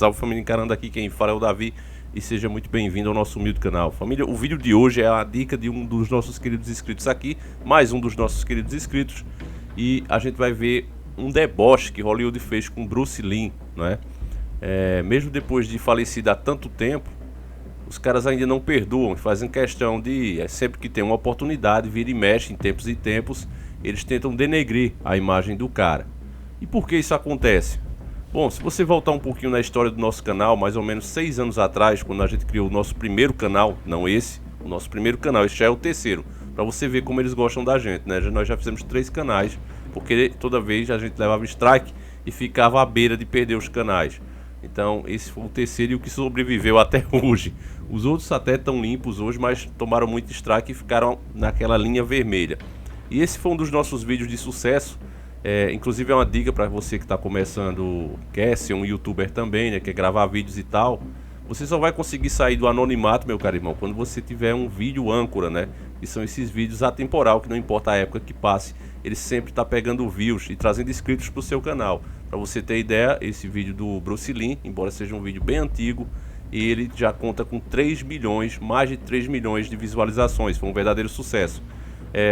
Salve família Encarando, aqui quem fala é o Davi e seja muito bem-vindo ao nosso humilde canal. Família, o vídeo de hoje é a dica de um dos nossos queridos inscritos aqui, mais um dos nossos queridos inscritos, e a gente vai ver um deboche que Hollywood fez com Bruce Lee, não é? Mesmo depois de falecido há tanto tempo, os caras ainda não perdoam, fazem questão de, sempre que tem uma oportunidade, vira e mexe em tempos e tempos, eles tentam denegrir a imagem do cara. E por que isso acontece? Bom, se você voltar um pouquinho na história do nosso canal, mais ou menos 6 anos atrás, quando a gente criou o nosso primeiro canal, não esse, o nosso primeiro canal, esse já é o terceiro, para você ver como eles gostam da gente, né? Nós já fizemos 3 canais, porque toda vez a gente levava strike e ficava à beira de perder os canais. Então esse foi o terceiro e o que sobreviveu até hoje. Os outros até estão limpos hoje, mas tomaram muito strike e ficaram naquela linha vermelha. E esse foi um dos nossos vídeos de sucesso. Inclusive é uma dica para você que está começando, quer ser um youtuber também, né, quer gravar vídeos e tal. Você só vai conseguir sair do anonimato, meu caro irmão, quando você tiver um vídeo âncora, né? Que são esses vídeos atemporal, que não importa a época que passe, ele sempre está pegando views e trazendo inscritos para o seu canal. Para você ter ideia, esse vídeo do Bruce Lee, embora seja um vídeo bem antigo, ele já conta com 3 milhões, mais de 3 milhões de visualizações, foi um verdadeiro sucesso.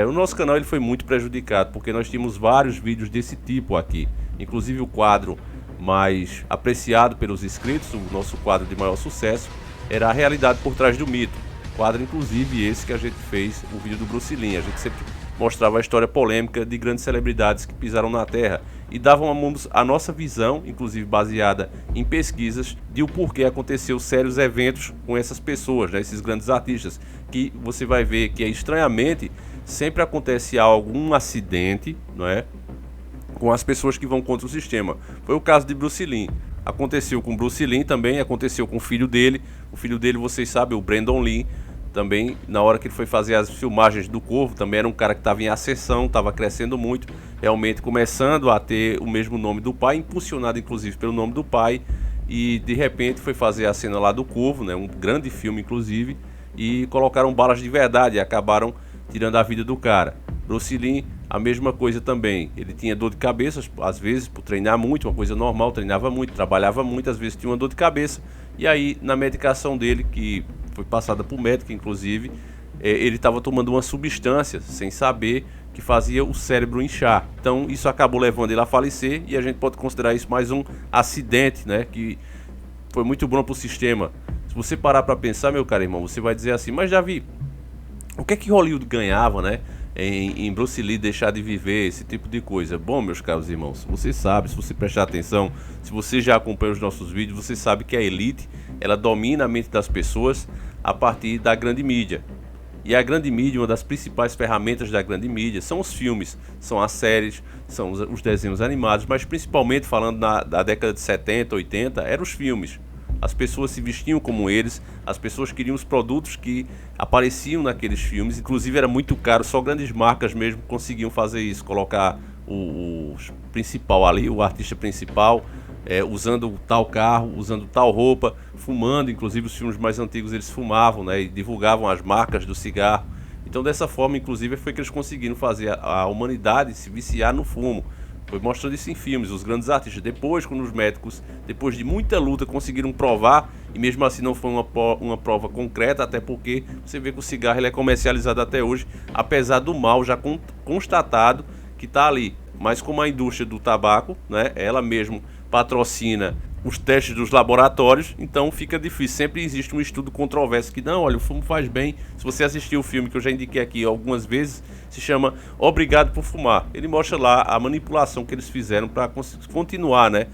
O nosso canal ele foi muito prejudicado, porque nós tínhamos vários vídeos desse tipo aqui, inclusive o quadro mais apreciado pelos inscritos, o nosso quadro de maior sucesso, era a realidade por trás do mito. Quadro inclusive esse que a gente fez, o vídeo do Bruce Lee. A gente sempre mostrava a história polêmica de grandes celebridades que pisaram na terra e davam a nossa visão, inclusive baseada em pesquisas, de o porquê aconteceu sérios eventos com essas pessoas, né, esses grandes artistas, que você vai ver que estranhamente sempre acontece algum acidente, não é, com as pessoas que vão contra o sistema. Foi o caso de Bruce Lee. Aconteceu com Bruce Lee também, aconteceu com o filho dele. O filho dele, vocês sabem, o Brandon Lee, também na hora que ele foi fazer as filmagens do Corvo, também era um cara que estava em ascensão, estava crescendo muito, realmente começando a ter o mesmo nome do pai, impulsionado inclusive pelo nome do pai, e de repente foi fazer a cena lá do Corvo, né, um grande filme inclusive, e colocaram balas de verdade e acabaram tirando a vida do cara. Bruce Lee, a mesma coisa também, ele tinha dor de cabeça, às vezes por treinar muito, uma coisa normal, treinava muito, trabalhava muito, às vezes tinha uma dor de cabeça, e aí na medicação dele, que foi passada por médico inclusive, ele estava tomando uma substância sem saber que fazia o cérebro inchar. Então isso acabou levando ele a falecer, e a gente pode considerar isso mais um acidente, né, que foi muito bom para o sistema. Se você parar para pensar, meu caro irmão, você vai dizer assim, mas Davi, o que é que Hollywood ganhava, né, em Bruce Lee deixar de viver, esse tipo de coisa? Bom, meus caros irmãos, você sabe, se você prestar atenção, se você já acompanha os nossos vídeos, você sabe que a elite, ela domina a mente das pessoas a partir da grande mídia. E a grande mídia, uma das principais ferramentas da grande mídia, são os filmes, são as séries, são os desenhos animados, mas principalmente falando da década de 70, 80, eram os filmes. As pessoas se vestiam como eles, as pessoas queriam os produtos que apareciam naqueles filmes, inclusive era muito caro, só grandes marcas mesmo conseguiam fazer isso, colocar o principal ali, o artista principal, usando tal carro, usando tal roupa, fumando, inclusive os filmes mais antigos eles fumavam, né, e divulgavam as marcas do cigarro. Então dessa forma, inclusive, foi que eles conseguiram fazer a humanidade se viciar no fumo. Foi mostrando isso em filmes, os grandes artistas. Depois, quando os médicos, depois de muita luta, conseguiram provar, e mesmo assim não foi uma prova concreta, até porque você vê que o cigarro ele é comercializado até hoje, apesar do mal já constatado que está ali. Mas como a indústria do tabaco, né, ela mesmo patrocina os testes dos laboratórios, então fica difícil. Sempre existe um estudo controverso que não, olha, o fumo faz bem. Se você assistir o filme que eu já indiquei aqui algumas vezes, se chama Obrigado por Fumar. Ele mostra lá a manipulação que eles fizeram para continuar, né,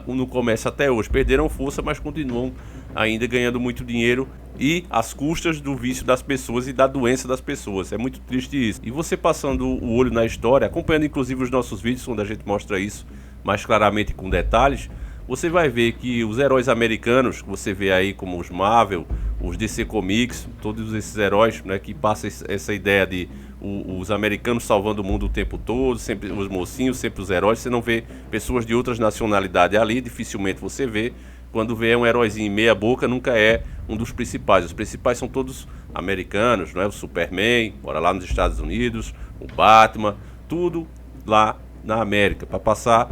no comércio até hoje. Perderam força, mas continuam ainda ganhando muito dinheiro e às custas do vício das pessoas e da doença das pessoas. É muito triste isso. E você passando o olho na história, acompanhando inclusive os nossos vídeos, onde a gente mostra isso mais claramente com detalhes, você vai ver que os heróis americanos, que você vê aí como os Marvel, os DC Comics, todos esses heróis, né, que passam essa ideia de os americanos salvando o mundo o tempo todo, sempre os mocinhos, sempre os heróis. Você não vê pessoas de outras nacionalidades ali, dificilmente você vê. Quando vê um heróizinho meia boca, nunca é um dos principais. Os principais são todos americanos, não é? O Superman, mora lá nos Estados Unidos, o Batman, tudo lá na América, para passar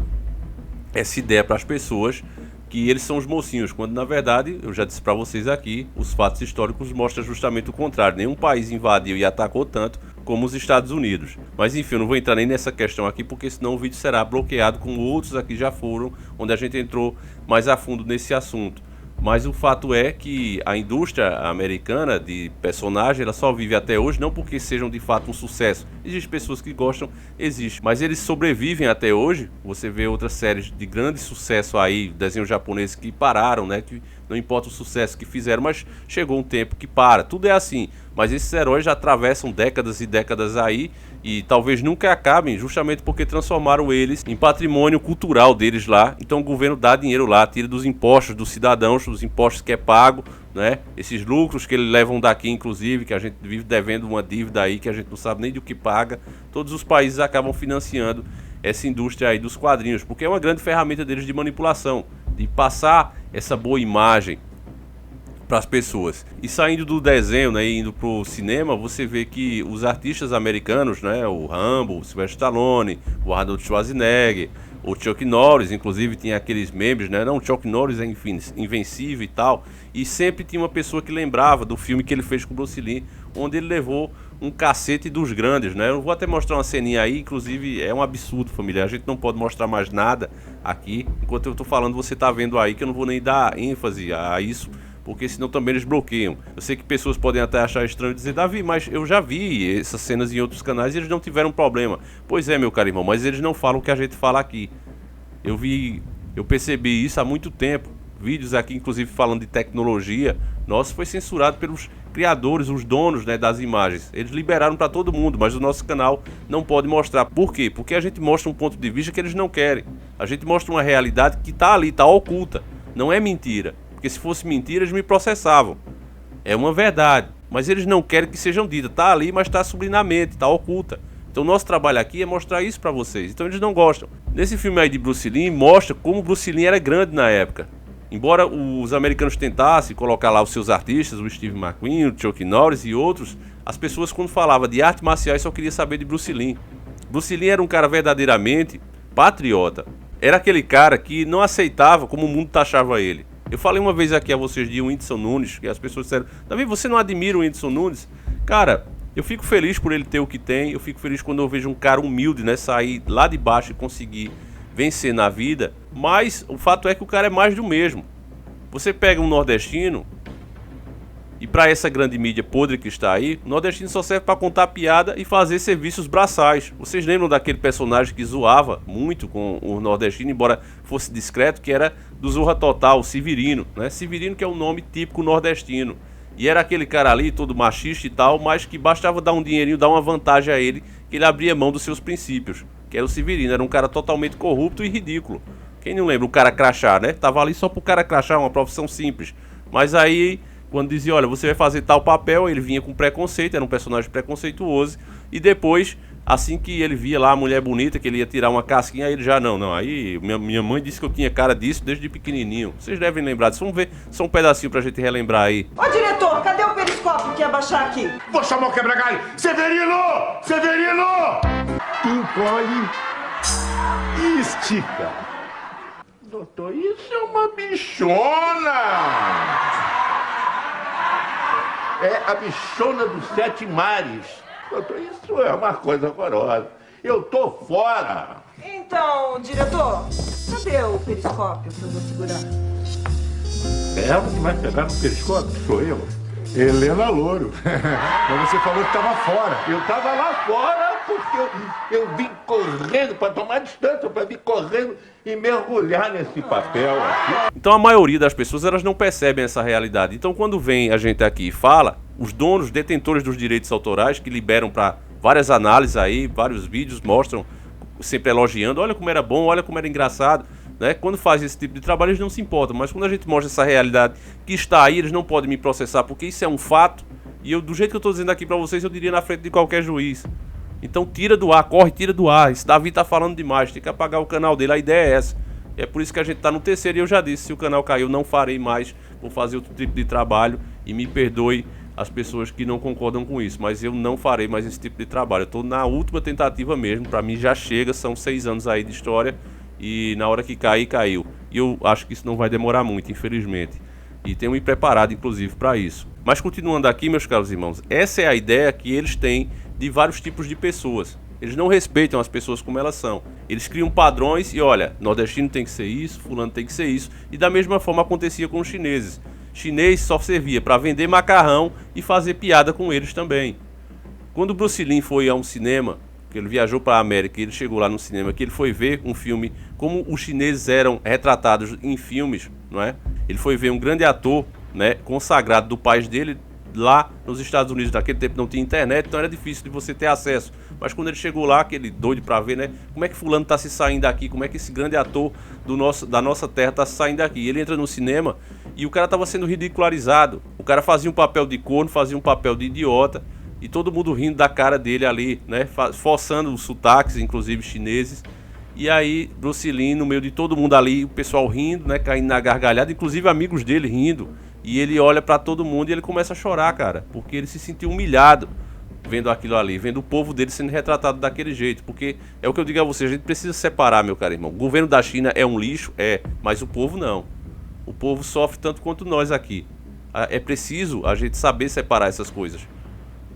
essa ideia para as pessoas que eles são os mocinhos, quando na verdade, eu já disse para vocês aqui, os fatos históricos mostram justamente o contrário. Nenhum país invadiu e atacou tanto como os Estados Unidos. Mas enfim, eu não vou entrar nem nessa questão aqui, porque senão o vídeo será bloqueado, como outros aqui já foram, onde a gente entrou mais a fundo nesse assunto. Mas o fato é que a indústria americana de personagem, ela só vive até hoje, não porque sejam de fato um sucesso. Existem pessoas que gostam, existe, mas eles sobrevivem até hoje. Você vê outras séries de grande sucesso aí, desenhos japoneses que pararam, né? Que não importa o sucesso que fizeram, mas chegou um tempo que para. Tudo é assim, mas esses heróis já atravessam décadas e décadas aí e talvez nunca acabem, justamente porque transformaram eles em patrimônio cultural deles lá. Então o governo dá dinheiro lá, tira dos impostos dos cidadãos, dos impostos que é pago, né? Esses lucros que eles levam daqui, inclusive, que a gente vive devendo uma dívida aí que a gente não sabe nem do que paga. Todos os países acabam financiando essa indústria aí dos quadrinhos, porque é uma grande ferramenta deles de manipulação, de passar essa boa imagem para as pessoas. E saindo do desenho, né, e indo pro cinema, você vê que os artistas americanos, né, o Rambo, o Sylvester Stallone, o Arnold Schwarzenegger, o Chuck Norris, inclusive tinha aqueles memes, né, não, o Chuck Norris é invencível e tal, e sempre tinha uma pessoa que lembrava do filme que ele fez com o Bruce Lee, onde ele levou um cacete dos grandes, né? Eu vou até mostrar uma ceninha aí, inclusive é um absurdo, família, a gente não pode mostrar mais nada aqui, enquanto eu tô falando você tá vendo aí, que eu não vou nem dar ênfase a isso, porque senão também eles bloqueiam. Eu sei que pessoas podem até achar estranho dizer, Davi, mas eu já vi essas cenas em outros canais e eles não tiveram problema. Pois é, meu caro irmão, mas eles não falam o que a gente fala aqui. Eu percebi isso há muito tempo. Vídeos aqui, inclusive, falando de tecnologia, nosso foi censurado pelos criadores, os donos, né, das imagens. Eles liberaram para todo mundo, mas o nosso canal não pode mostrar. Por quê? Porque a gente mostra um ponto de vista que eles não querem. A gente mostra uma realidade que está ali, está oculta. Não é mentira. Porque se fosse mentira, eles me processavam. É uma verdade. Mas eles não querem que sejam ditas. Está ali, mas está sublinamente, está oculta. Então o nosso trabalho aqui é mostrar isso para vocês. Então eles não gostam. Nesse filme aí de Bruce Lee, mostra como Bruce Lee era grande na época. Embora os americanos tentassem colocar lá os seus artistas, o Steve McQueen, o Chuck Norris e outros, as pessoas quando falavam de artes marciais só queriam saber de Bruce Lee. Bruce Lee era um cara verdadeiramente patriota. Era aquele cara que não aceitava como o mundo taxava ele. Eu falei uma vez aqui a vocês de Whindersson Nunes, que as pessoas disseram, Davi, você não admira o Whindersson Nunes? Cara, eu fico feliz por ele ter o que tem, eu fico feliz quando eu vejo um cara humilde, né, sair lá de baixo e conseguir vencer na vida, mas o fato é que o cara é mais do mesmo. Você pega um nordestino, e para essa grande mídia podre que está aí, o nordestino só serve para contar piada e fazer serviços braçais. Vocês lembram daquele personagem que zoava muito com o nordestino, embora fosse discreto, que era do Zorra Total, o Severino, né? Severino, que é um nome típico nordestino. E era aquele cara ali, todo machista e tal, mas que bastava dar um dinheirinho, dar uma vantagem a ele, que ele abria mão dos seus princípios. Que era o Severino, era um cara totalmente corrupto e ridículo. Quem não lembra o cara crachá, né? Tava ali só pro cara crachá, uma profissão simples. Mas aí, quando dizia, olha, você vai fazer tal papel, ele vinha com preconceito, era um personagem preconceituoso. E depois, assim que ele via lá a mulher bonita, que ele ia tirar uma casquinha, aí ele já, não. Aí minha mãe disse que eu tinha cara disso desde pequenininho. Vocês devem lembrar disso, vamos ver só um pedacinho pra gente relembrar aí. Ô diretor, cadê o periscópio que ia baixar aqui? Vou chamar o quebra-galho! Severino! Severino! Encolhe e estica. Doutor, isso é uma bichona! É a bichona dos 7 mares. Doutor, isso é uma coisa horrorosa. Eu tô fora! Então, diretor, cadê o periscópio que eu vou segurar? É ela que vai pegar no periscópio? Sou eu. Helena Louro. Mas você falou que estava fora. Eu tava lá fora porque eu vim correndo para tomar distância, para vir correndo e mergulhar nesse papel aqui. Então a maioria das pessoas, elas não percebem essa realidade. Então quando vem a gente aqui e fala, os donos, detentores dos direitos autorais, que liberam para várias análises aí, vários vídeos, mostram, sempre elogiando, olha como era bom, olha como era engraçado, né? Quando faz esse tipo de trabalho eles não se importam, mas quando a gente mostra essa realidade que está aí, eles não podem me processar, porque isso é um fato, e eu, do jeito que eu estou dizendo aqui para vocês, eu diria na frente de qualquer juiz. Então tira do ar, corre, tira do ar. Esse Davi tá falando demais, tem que apagar o canal dele, a ideia é essa. É por isso que a gente tá no terceiro e eu já disse, se o canal caiu, não farei mais, vou fazer outro tipo de trabalho e me perdoe as pessoas que não concordam com isso, mas eu não farei mais esse tipo de trabalho. Eu tô na última tentativa mesmo, pra mim já chega, são 6 anos aí de história e na hora que cair, caiu. E eu acho que isso não vai demorar muito, infelizmente. E tenho me preparado, inclusive, para isso. Mas continuando aqui, meus caros irmãos, essa é a ideia que eles têm de vários tipos de pessoas. Eles não respeitam as pessoas como elas são. Eles criam padrões e olha, nordestino tem que ser isso, fulano tem que ser isso. E da mesma forma acontecia com os chineses. Chinês só servia para vender macarrão e fazer piada com eles também. Quando o Bruce Lee foi a um cinema, que ele viajou para a América, ele chegou lá no cinema, que ele foi ver um filme como os chineses eram retratados em filmes, não é? Ele foi ver um grande ator, né, consagrado do país dele, lá nos Estados Unidos. Naquele tempo não tinha internet, então era difícil de você ter acesso. Mas quando ele chegou lá, aquele doido pra ver, né, como é que fulano tá se saindo daqui, como é que esse grande ator da nossa terra tá se saindo daqui. Ele entra no cinema e o cara tava sendo ridicularizado. O cara fazia um papel de corno, fazia um papel de idiota, e todo mundo rindo da cara dele ali, né, forçando os sotaques, inclusive chineses. E aí, Bruce Lee, no meio de todo mundo ali, o pessoal rindo, né, caindo na gargalhada, inclusive amigos dele rindo. E ele olha pra todo mundo e ele começa a chorar, cara, porque ele se sentiu humilhado vendo aquilo ali, vendo o povo dele sendo retratado daquele jeito. Porque é o que eu digo a você, a gente precisa separar, meu caro irmão. O governo da China é um lixo, mas o povo não. O povo sofre tanto quanto nós aqui. É preciso a gente saber separar essas coisas.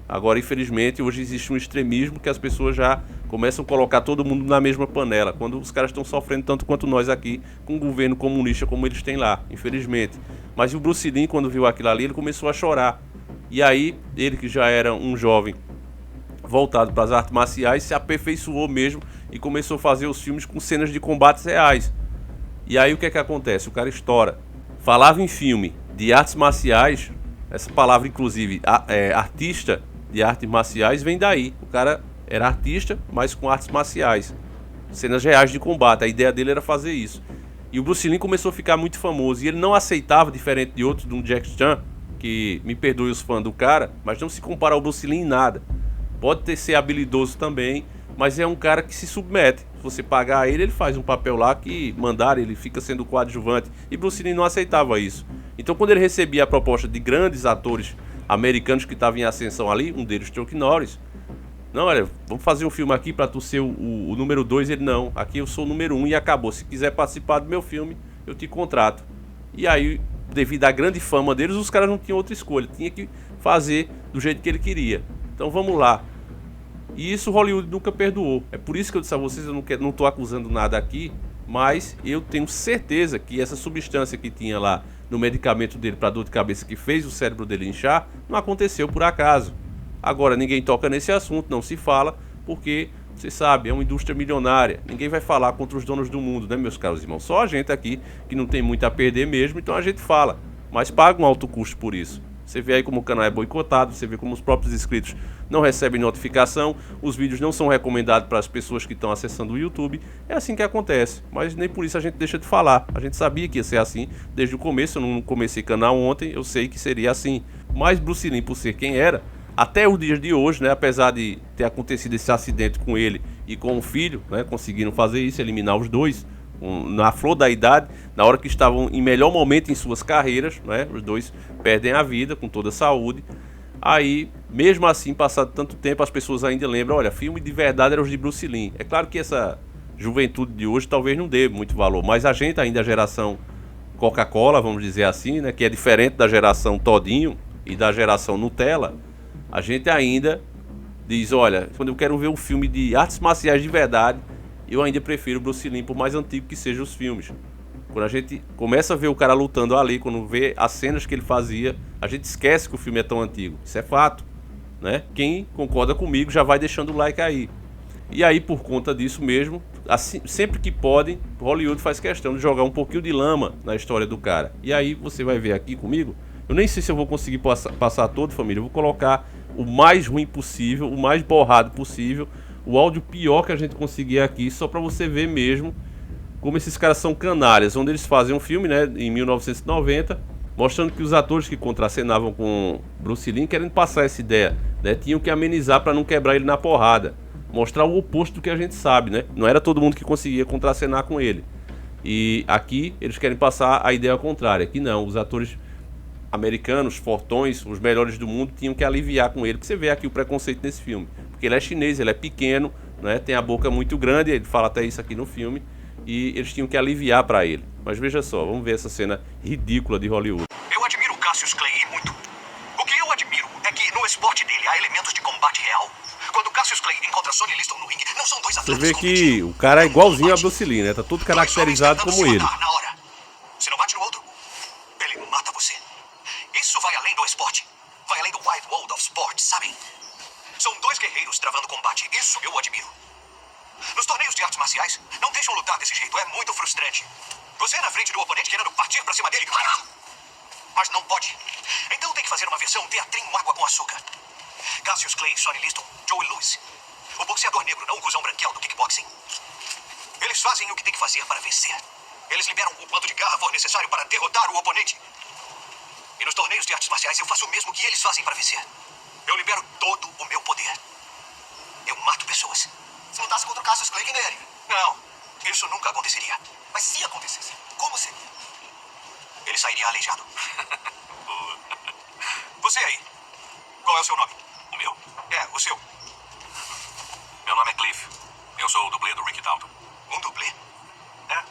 Agora, infelizmente, hoje existe um extremismo que as pessoas já começam a colocar todo mundo na mesma panela, quando os caras estão sofrendo tanto quanto nós aqui, com um governo comunista como eles têm lá, infelizmente. Mas o Bruce Lee, quando viu aquilo ali, ele começou a chorar. E aí, ele que já era um jovem voltado para as artes marciais, se aperfeiçoou mesmo e começou a fazer os filmes com cenas de combates reais. E aí, o que é que acontece? O cara estoura. Falava em filme de artes marciais, essa palavra, inclusive, artista de artes marciais, vem daí. O cara era artista, mas com artes marciais, cenas reais de combate. A ideia dele era fazer isso. E o Bruce Lee começou a ficar muito famoso. E ele não aceitava, diferente de outros, de um Jack Chan, que me perdoe os fãs do cara, mas não se compara ao Bruce Lee em nada. Pode ser habilidoso também, mas é um cara que se submete. Se você pagar ele, ele faz um papel lá que mandar, ele fica sendo coadjuvante. E Bruce Lee não aceitava isso. Então, quando ele recebia a proposta de grandes atores americanos que estavam em ascensão ali, um deles, Chuck Norris, não, olha, vamos fazer um filme aqui pra tu ser o número 2. Ele, não, aqui eu sou o número 1 e acabou. Se quiser participar do meu filme, eu te contrato. E aí, devido à grande fama deles, os caras não tinham outra escolha, tinha que fazer do jeito que ele queria. Então vamos lá. E isso Hollywood nunca perdoou. É por isso que eu disse a vocês, eu não tô acusando nada aqui, mas eu tenho certeza que essa substância que tinha lá no medicamento dele para dor de cabeça, que fez o cérebro dele inchar, não aconteceu por acaso. Agora ninguém toca nesse assunto, não se fala, porque você sabe, é uma indústria milionária. Ninguém vai falar contra os donos do mundo, né, meus caros irmãos? Só a gente aqui que não tem muito a perder mesmo, então a gente fala, mas paga um alto custo por isso. Você vê aí como o canal é boicotado, você vê como os próprios inscritos não recebem notificação, os vídeos não são recomendados para as pessoas que estão acessando o YouTube. É assim que acontece, mas nem por isso a gente deixa de falar. A gente sabia que ia ser assim desde o começo, eu não comecei canal ontem, eu sei que seria assim. Mas Bruce Lee, por ser quem era, até os dias de hoje, né, apesar de ter acontecido esse acidente com ele e com o filho, né, conseguiram fazer isso, eliminar os dois, na flor da idade, na hora que estavam em melhor momento em suas carreiras, né, os dois perdem a vida com toda a saúde. Aí, mesmo assim, passado tanto tempo, as pessoas ainda lembram, olha, filme de verdade era os de Bruce Lee. É claro que essa juventude de hoje talvez não dê muito valor, mas a gente ainda, a geração Coca-Cola, vamos dizer assim, né, que é diferente da geração Todinho e da geração Nutella, a gente ainda diz, olha, quando eu quero ver um filme de artes marciais de verdade, eu ainda prefiro Bruce Lee, por mais antigo que sejam os filmes. Quando a gente começa a ver o cara lutando ali, quando vê as cenas que ele fazia, a gente esquece que o filme é tão antigo. Isso é fato, né? Quem concorda comigo já vai deixando o like aí. E aí, por conta disso mesmo, assim, sempre que podem, Hollywood faz questão de jogar um pouquinho de lama na história do cara. E aí você vai ver aqui comigo, eu nem sei se eu vou conseguir passar todo, família. Eu vou colocar o mais ruim possível, o mais borrado possível, o áudio pior que a gente conseguir aqui, só pra você ver mesmo como esses caras são canalhas. Onde eles fazem um filme, né, em 1990, mostrando que os atores que contracenavam com Bruce Lee, querendo passar essa ideia, né, tinham que amenizar pra não quebrar ele na porrada, mostrar o oposto do que a gente sabe, né? Não era todo mundo que conseguia contracenar com ele. E aqui eles querem passar a ideia contrária, que não, os atores americanos, fortões, os melhores do mundo, tinham que aliviar com ele, porque você vê aqui o preconceito nesse filme, porque ele é chinês, ele é pequeno, né, tem a boca muito grande, ele fala até isso aqui no filme, e eles tinham que aliviar para ele. Mas veja só, vamos ver essa cena ridícula de Hollywood. Eu admiro o Cassius Clay e muito. O que eu admiro é que no esporte dele há elementos de combate real. Quando Cassius Clay encontra Sonny Liston no ringue, não são dois Você atletas vê que o cara é igualzinho a Bruce Lee, né? Tá todo caracterizado como ele. Na hora. Se não bate no outro, ele mata você. Isso vai além do esporte. Vai além do wide world of sports, sabem? São dois guerreiros travando combate. Isso eu admiro. Nos torneios de artes marciais, não deixam lutar desse jeito. É muito frustrante. Você é na frente do oponente querendo partir pra cima dele. Mas não pode. Então tem que fazer uma versão teatrinho água com açúcar. Cassius Clay, Sonny Liston, Joey Lewis. O boxeador negro, não o cuzão branquel do kickboxing. Eles fazem o que tem que fazer para vencer. Eles liberam o quanto de garra for necessário para derrotar o oponente. E nos torneios de artes marciais eu faço o mesmo que eles fazem para vencer. Eu libero todo o meu poder. Eu mato pessoas. Se lutasse contra o Cassius Clay, quem ganharia? Não, isso nunca aconteceria. Mas se acontecesse, como seria? Ele sairia aleijado. Você aí, qual é o seu nome? O meu? É, o seu. Meu nome é Cliff. Eu sou o dublê do Rick Dalton. Um dublê? É.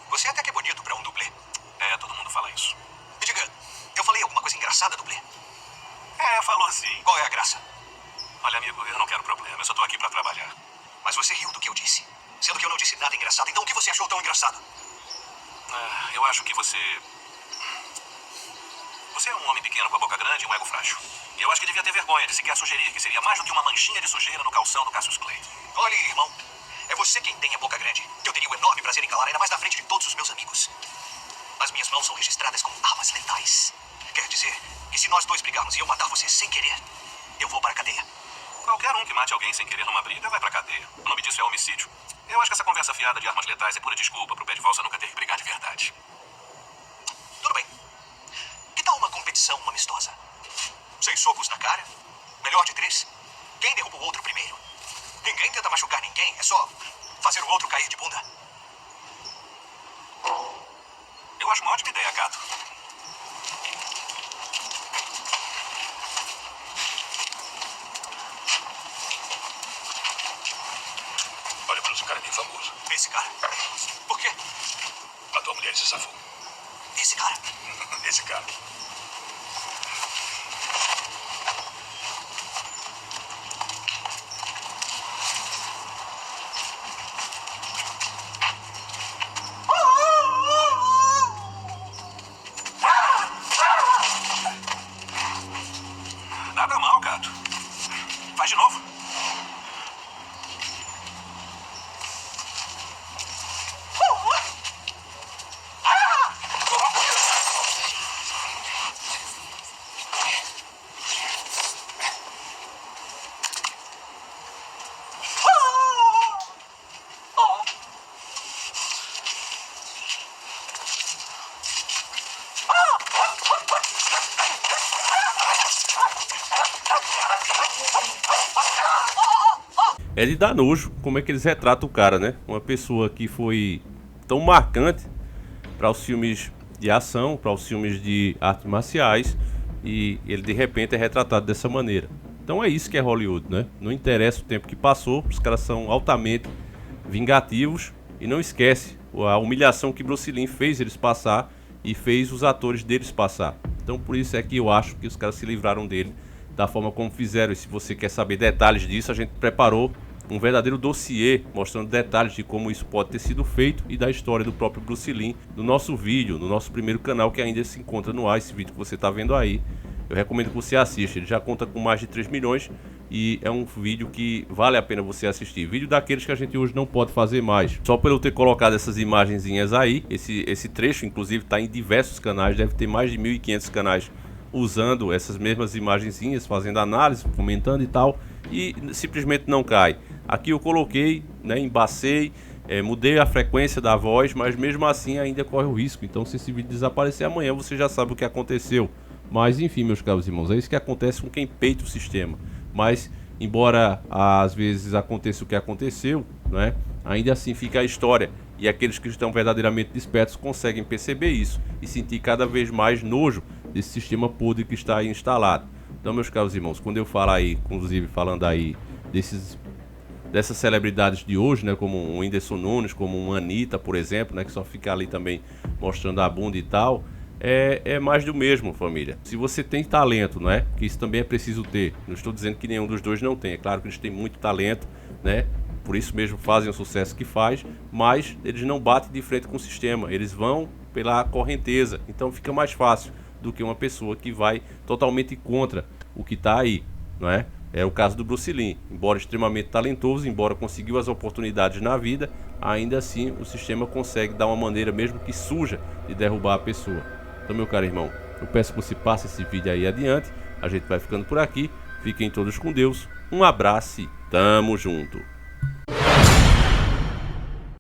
Você até que é bonito pra um dublê. É, todo mundo fala isso. Me diga, eu falei alguma coisa engraçada, dublê? É, falou sim. Qual é a graça? Olha, amigo, eu não quero problema. Eu só tô aqui pra trabalhar. Mas você riu do que eu disse. Sendo que eu não disse nada engraçado. Então o que você achou tão engraçado? Eu acho que você... Você é um homem pequeno com a boca grande e um ego frágil. E eu acho que devia ter vergonha de sequer sugerir que seria mais do que uma manchinha de sujeira no calção do Cassius Clay. Olha, irmão. É você quem tem a boca grande. Que eu teria o enorme prazer em calar, ainda mais na frente de todos os meus amigos. As minhas mãos são registradas como armas letais. Quer dizer que se nós dois brigarmos e eu matar você sem querer, eu vou para a cadeia. Qualquer um que mate alguém sem querer numa briga vai pra cadeia. O nome disso é homicídio. Eu acho que essa conversa fiada de armas letais é pura desculpa pro pé de valsa nunca ter que brigar de verdade. Tudo bem. Que tal uma competição amistosa? 6 socos na cara? Melhor de 3? Quem derruba o outro primeiro? Ninguém tenta machucar ninguém. É só fazer o outro cair de bunda. Eu acho uma ótima ideia, gato. Olha, Bruce, o cara é bem famoso. Esse cara? Por quê? A tua mulher se safou. Esse cara? Esse cara. Nada mal, gato. Faz de novo. É de dar nojo como é que eles retratam o cara, né? Uma pessoa que foi tão marcante para os filmes de ação, para os filmes de artes marciais, e ele de repente é retratado dessa maneira. Então é isso que é Hollywood, né? Não interessa o tempo que passou, os caras são altamente vingativos e não esquece a humilhação que Bruce Lee fez eles passar e fez os atores deles passar. Então por isso é que eu acho que os caras se livraram dele da forma como fizeram. E se você quer saber detalhes disso, a gente preparou um verdadeiro dossiê mostrando detalhes de como isso pode ter sido feito e da história do próprio Bruce Lee no nosso vídeo, no nosso primeiro canal, que ainda se encontra no ar. Esse vídeo que você está vendo aí, eu recomendo que você assista. Ele já conta com mais de 3 milhões e é um vídeo que vale a pena você assistir. Vídeo daqueles que a gente hoje não pode fazer mais. Só por eu ter colocado essas imagenzinhas aí, esse trecho inclusive está em diversos canais, deve ter mais de 1.500 canais usando essas mesmas imagenzinhas, fazendo análise, comentando e tal, e simplesmente não cai. Aqui eu coloquei, né, embacei, mudei a frequência da voz, mas mesmo assim ainda corre o risco. Então se esse vídeo desaparecer amanhã, você já sabe o que aconteceu. Mas enfim, meus caros irmãos, é isso que acontece com quem peita o sistema. Mas embora às vezes aconteça o que aconteceu, né, ainda assim fica a história. E aqueles que estão verdadeiramente despertos conseguem perceber isso e sentir cada vez mais nojo desse sistema podre que está aí instalado. Então, meus caros irmãos, quando eu falo aí, inclusive falando aí dessas celebridades de hoje, né, como o Whindersson Nunes, como uma Anitta, por exemplo, né, que só fica ali também mostrando a bunda e tal, é mais do mesmo, família. Se você tem talento, né, que isso também é preciso ter, não estou dizendo que nenhum dos dois não tem, é claro que eles têm muito talento, né, por isso mesmo fazem o sucesso que faz, mas eles não batem de frente com o sistema, eles vão pela correnteza, então fica mais fácil do que uma pessoa que vai totalmente contra o que está aí, não é? É o caso do Bruce Lee, embora extremamente talentoso, embora conseguiu as oportunidades na vida, ainda assim o sistema consegue dar uma maneira, mesmo que suja, de derrubar a pessoa. Então, meu caro irmão, eu peço que você passe esse vídeo aí adiante, a gente vai ficando por aqui, fiquem todos com Deus, um abraço e tamo junto!